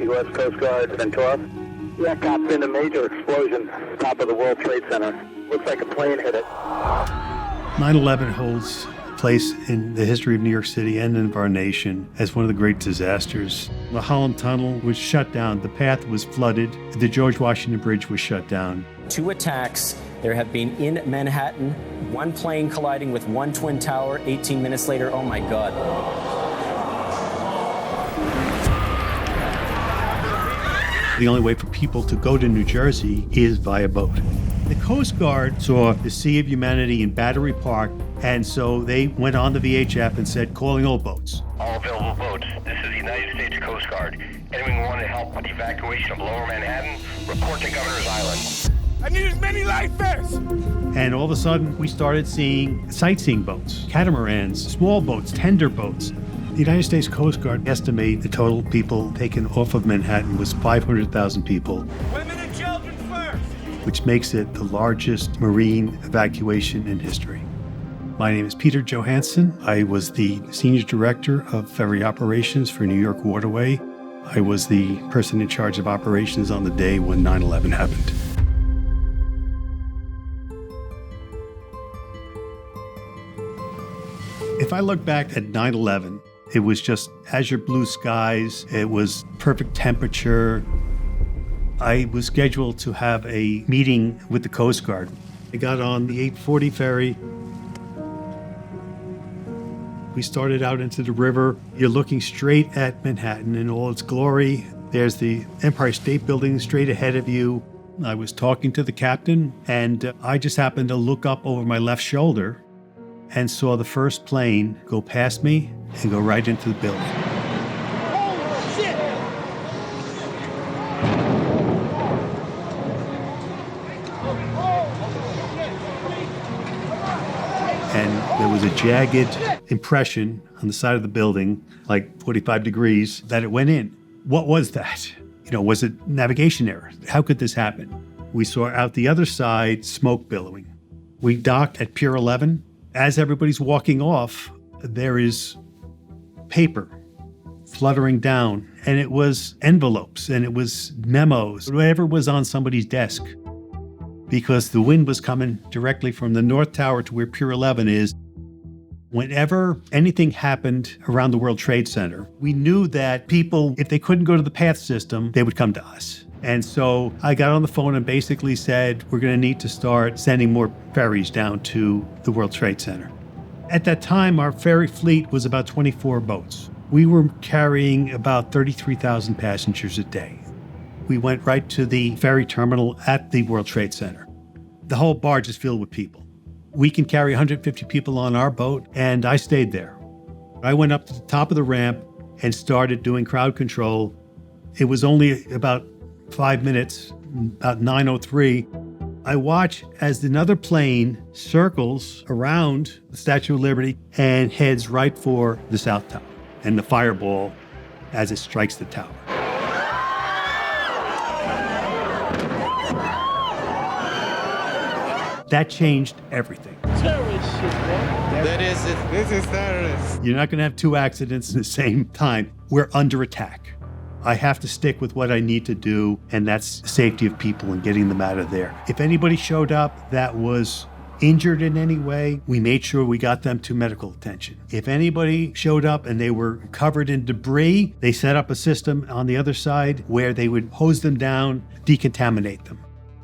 U.S. Coast Guard, Ventura. Yeah, cop's been a major explosion, top of the World Trade Center. Looks like a plane hit it. 9/11 holds place in the history of New York City and of our nation as one of the great disasters. The Holland Tunnel was shut down. The path was flooded. The George Washington Bridge was shut down. 2 attacks there have been in Manhattan. 1 plane colliding with 1 twin tower. 18 minutes later, oh my God. The only way for people to go to New Jersey is via boat. The Coast Guard saw the Sea of Humanity in Battery Park, and so they went on the VHF and said, calling all boats. All available boats. This is the United States Coast Guard. Anyone want to help with the evacuation of Lower Manhattan, report to Governor's Island. I need as many life vests! And all of a sudden, we started seeing sightseeing boats, catamarans, small boats, tender boats. The United States Coast Guard estimate the total people taken off of Manhattan was 500,000 people. Women and children first! Which makes it the largest marine evacuation in history. My name is Pete Johansen. I was the Senior Director of Ferry Operations for New York Waterway. I was the person in charge of operations on the day when 9/11 happened. If I look back at 9/11, it was just azure blue skies. It was perfect temperature. I was scheduled to have a meeting with the Coast Guard. I got on the 840 ferry. We started out into the river. You're looking straight at Manhattan in all its glory. There's the Empire State Building straight ahead of you. I was talking to the captain, and I just happened to look up over my left shoulder and saw the first plane go past me and go right into the building. Holy shit! And there was a jagged impression on the side of the building, like 45 degrees, that it went in. What was that? Was it navigation error? How could this happen? We saw out the other side smoke billowing. We docked at Pier 11. As everybody's walking off, there is paper fluttering down, and it was envelopes, and it was memos, whatever was on somebody's desk, because the wind was coming directly from the North Tower to where Pier 11 is. Whenever anything happened around the World Trade Center, we knew that people, if they couldn't go to the path system, they would come to us. And so I got on the phone and basically said, we're going to need to start sending more ferries down to the World Trade Center. At that time, our ferry fleet was about 24 boats. We were carrying about 33,000 passengers a day. We went right to the ferry terminal at the World Trade Center. The whole barge is filled with people. We can carry 150 people on our boat, and I stayed there. I went up to the top of the ramp and started doing crowd control. It was only about 5 minutes, about 9:03, I watch as another plane circles around the Statue of Liberty and heads right for the South Tower and the fireball as it strikes the tower. That changed everything. Terrorist shit, man. That is it. This is terrorist. You're not going to have 2 accidents at the same time. We're under attack. I have to stick with what I need to do, and that's safety of people and getting them out of there. If anybody showed up that was injured in any way, we made sure we got them to medical attention. If anybody showed up and they were covered in debris, they set up a system on the other side where they would hose them down, decontaminate them.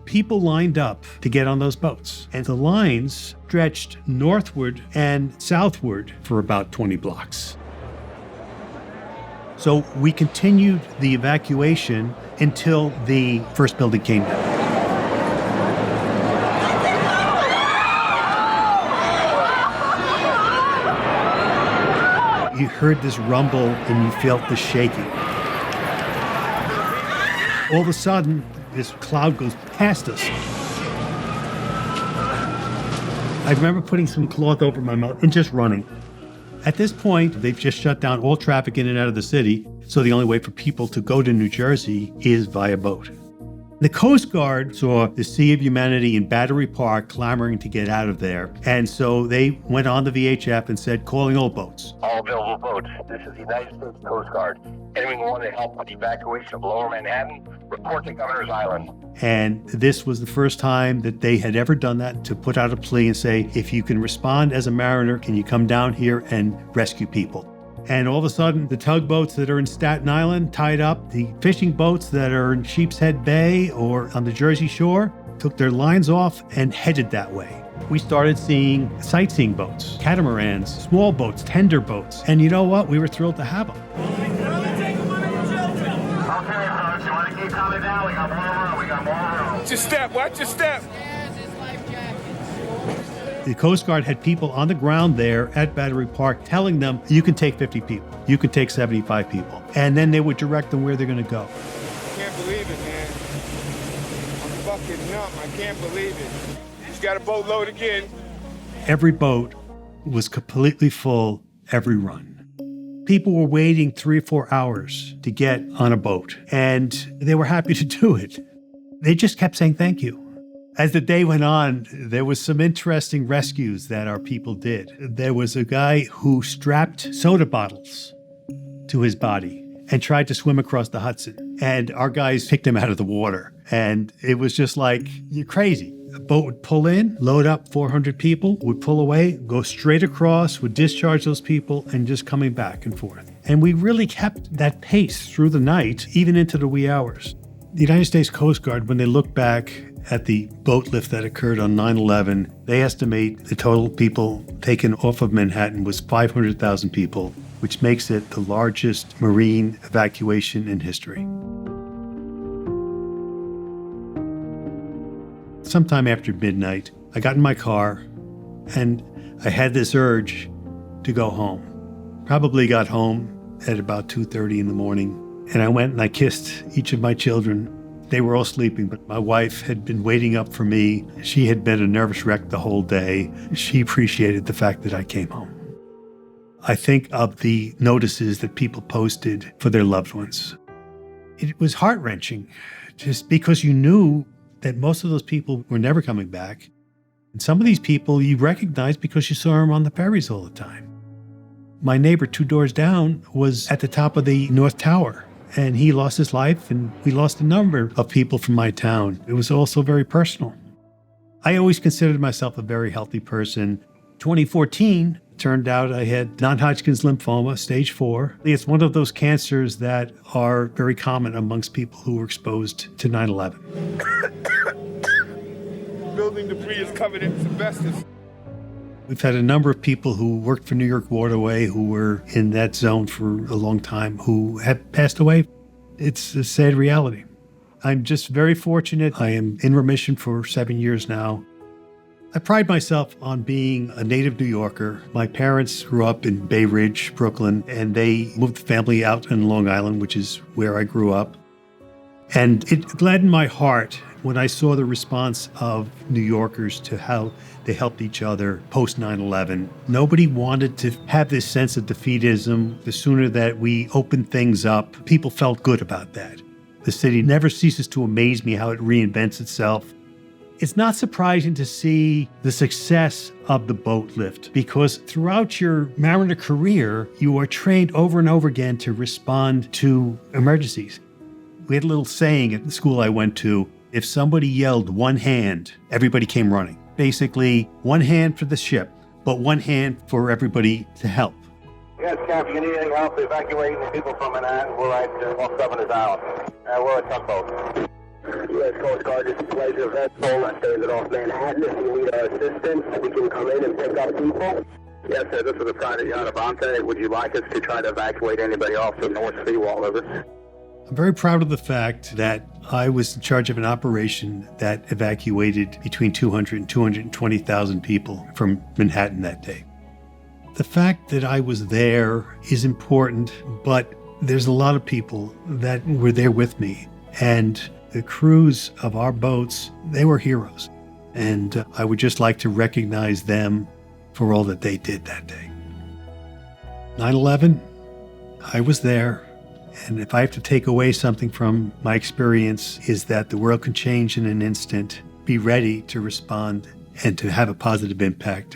People lined up to get on those boats, and the lines stretched northward and southward for about 20 blocks. So we continued the evacuation until the first building came down. You heard this rumble and you felt the shaking. All of a sudden, this cloud goes past us. I remember putting some cloth over my mouth and just running. At this point, they've just shut down all traffic in and out of the city, so the only way for people to go to New Jersey is via boat. The Coast Guard saw the Sea of Humanity in Battery Park clamoring to get out of there, and so they went on the VHF and said, calling all boats. All all available boats. This is the United States Coast Guard. Anyone wanting to help with the evacuation of Lower Manhattan, report to Governor's Island. And this was the first time that they had ever done that, to put out a plea and say, if you can respond as a mariner, can you come down here and rescue people? And all of a sudden, the tugboats that are in Staten Island tied up, the fishing boats that are in Sheepshead Bay or on the Jersey Shore, took their lines off and headed that way. We started seeing sightseeing boats, catamarans, small boats, tender boats. And you know what? We were thrilled to have them. Watch your step, watch your step. The Coast Guard had people on the ground there at Battery Park telling them, you can take 50 people, you can take 75 people. And then they would direct them where they're going to go. I can't believe it, man. I'm fucking numb. I can't believe it. He's got a boatload again. Every boat was completely full every run. People were waiting 3 or 4 hours to get on a boat, and they were happy to do it. They just kept saying thank you. As the day went on, there was some interesting rescues that our people did. There was a guy who strapped soda bottles to his body and tried to swim across the Hudson. And our guys picked him out of the water. And it was just like, you're crazy. A boat would pull in, load up 400 people, would pull away, go straight across, would discharge those people, and just coming back and forth. And we really kept that pace through the night, even into the wee hours. The United States Coast Guard, when they look back at the boat lift that occurred on 9/11, they estimate the total people taken off of Manhattan was 500,000 people, which makes it the largest marine evacuation in history. Sometime after midnight, I got in my car and I had this urge to go home. Probably got home at about 2:30 in the morning, and I went and I kissed each of my children. They were all sleeping, but my wife had been waiting up for me. She had been a nervous wreck the whole day. She appreciated the fact that I came home. I think of the notices that people posted for their loved ones. It was heart-wrenching, just because you knew that most of those people were never coming back. And some of these people you recognized because you saw them on the ferries all the time. My neighbor 2 doors down was at the top of the North Tower, and he lost his life, and we lost a number of people from my town. It was also very personal. I always considered myself a very healthy person. 2014, turned out I had non-Hodgkin's lymphoma, stage 4. It's one of those cancers that are very common amongst people who were exposed to 9/11. Building debris is covered in asbestos. We've had a number of people who worked for New York Waterway who were in that zone for a long time who have passed away. It's a sad reality. I'm just very fortunate. I am in remission for 7 years now. I pride myself on being a native New Yorker. My parents grew up in Bay Ridge, Brooklyn, and they moved the family out in Long Island, which is where I grew up. And it gladdened my heart when I saw the response of New Yorkers to how they helped each other post 9/11. Nobody wanted to have this sense of defeatism. The sooner that we opened things up, people felt good about that. The city never ceases to amaze me how it reinvents itself. It's not surprising to see the success of the boat lift, because throughout your mariner career, you are trained over and over again to respond to emergencies. We had a little saying at the school I went to: if somebody yelled one hand, everybody came running. Basically, one hand for the ship, but one hand for everybody to help. Yes, Captain, you need any help evacuating the people from Manhattan? We're right off Governor's Island. We're a tugboat. U.S. Coast Guard, this is Pleasure Vessel. I started off Manhattan. If you need our assistance, we can come in and pick up people. Yes, sir. This is the private yacht Avante. Would you like us to try to evacuate anybody off the North Seawall? Over. I'm very proud of the fact that I was in charge of an operation that evacuated between 200 and 220,000 people from Manhattan that day. The fact that I was there is important, but there's a lot of people that were there with me. And the crews of our boats, they were heroes. And I would just like to recognize them for all that they did that day. 9/11, I was there. And if I have to take away something from my experience, is that the world can change in an instant. Be ready to respond and to have a positive impact.